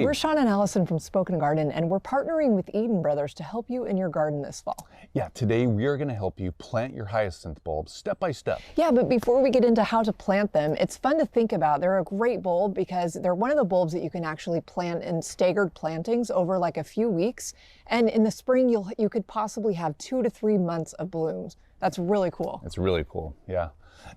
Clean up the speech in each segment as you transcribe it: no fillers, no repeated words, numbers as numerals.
We're Sean and Allison from Spoken Garden, and we're partnering with Eden Brothers to help you in your garden this fall. Yeah, today we are going to help you plant your hyacinth bulbs step by step. Yeah, but before we get into how to plant them, it's fun to think about. They're a great bulb because they're one of the bulbs that you can actually plant in staggered plantings over like a few weeks. And in the spring, you could possibly have 2 to 3 months of blooms. That's really cool. It's really cool, yeah.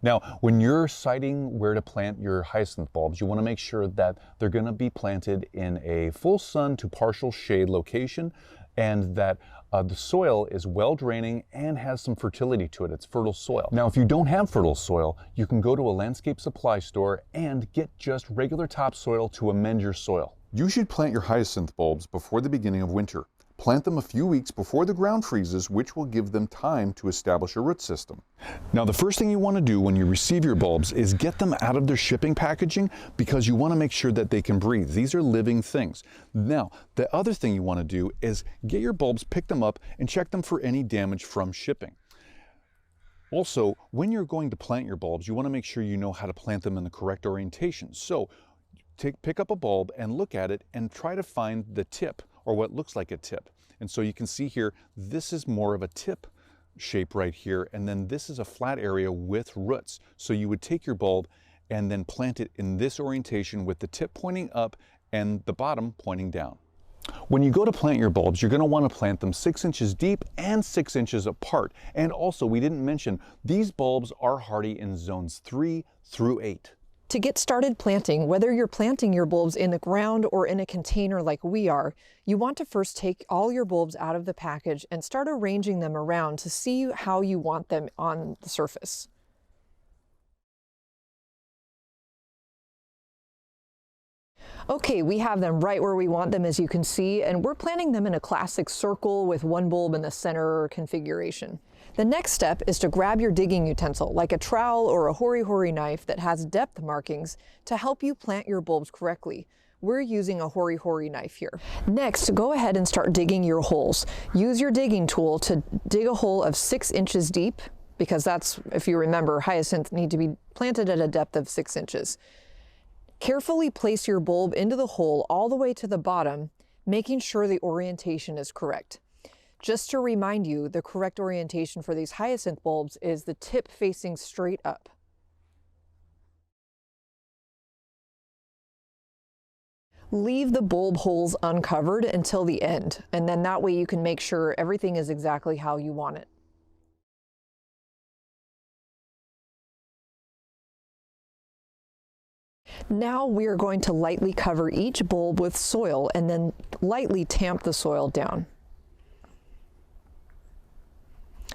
Now, when you're deciding where to plant your hyacinth bulbs, you want to make sure that they're going to be planted in a full sun to partial shade location, and that the soil is well draining and has some fertility to it. It's fertile soil. Now, if you don't have fertile soil, you can go to a landscape supply store and get just regular topsoil to amend your soil. You should plant your hyacinth bulbs before the beginning of winter. Plant them a few weeks before the ground freezes, which will give them time to establish a root system. Now, the first thing you want to do when you receive your bulbs is get them out of their shipping packaging, because you want to make sure that they can breathe. These are living things. Now, the other thing you want to do is get your bulbs, pick them up, and check them for any damage from shipping. Also, when you're going to plant your bulbs, you want to make sure you know how to plant them in the correct orientation. So, pick up a bulb and look at it and try to find the tip, or what looks like a tip. And so you can see here, this is more of a tip shape right here, and then this is a flat area with roots. So you would take your bulb and then plant it in this orientation with the tip pointing up and the bottom pointing down. When you go to plant your bulbs, you're going to want to plant them 6 inches deep and 6 inches apart. And also, we didn't mention, these bulbs are hardy in zones 3 through 8. To get started planting, whether you're planting your bulbs in the ground or in a container like we are, you want to first take all your bulbs out of the package and start arranging them around to see how you want them on the surface. Okay, we have them right where we want them, as you can see, and we're planting them in a classic circle with one bulb in the center configuration. The next step is to grab your digging utensil, like a trowel or a hori-hori knife that has depth markings, to help you plant your bulbs correctly. We're using a hori-hori knife here. Next, go ahead and start digging your holes. Use your digging tool to dig a hole of 6 inches deep, because that's, if you remember, hyacinths need to be planted at a depth of 6 inches. Carefully place your bulb into the hole all the way to the bottom, making sure the orientation is correct. Just to remind you, the correct orientation for these hyacinth bulbs is the tip facing straight up. Leave the bulb holes uncovered until the end, and then that way you can make sure everything is exactly how you want it. Now we are going to lightly cover each bulb with soil and then lightly tamp the soil down.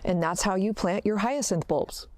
And that's how you plant your hyacinth bulbs.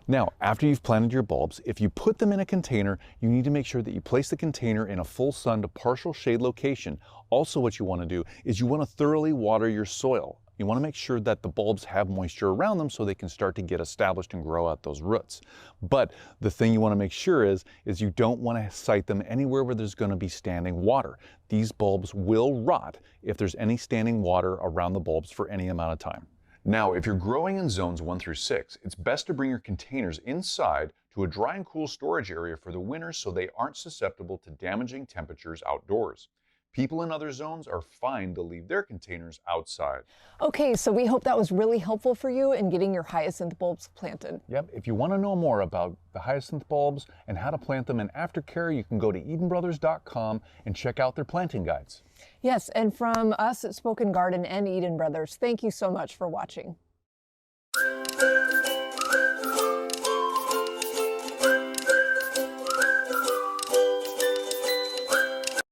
Now, after you've planted your bulbs, if you put them in a container, you need to make sure that you place the container in a full sun to partial shade location. Also, what you want to do is you want to thoroughly water your soil. You want to make sure that the bulbs have moisture around them so they can start to get established and grow out those roots. But the thing you want to make sure is you don't want to site them anywhere where there's going to be standing water. These bulbs will rot if there's any standing water around the bulbs for any amount of time. Now, if you're growing in zones 1 through 6, it's best to bring your containers inside to a dry and cool storage area for the winter so they aren't susceptible to damaging temperatures outdoors. People in other zones are fine to leave their containers outside. Okay, so we hope that was really helpful for you in getting your hyacinth bulbs planted. Yep, if you want to know more about the hyacinth bulbs and how to plant them in Aftercare, you can go to edenbrothers.com and check out their planting guides. Yes, and from us at Spoken Garden and Eden Brothers, thank you so much for watching.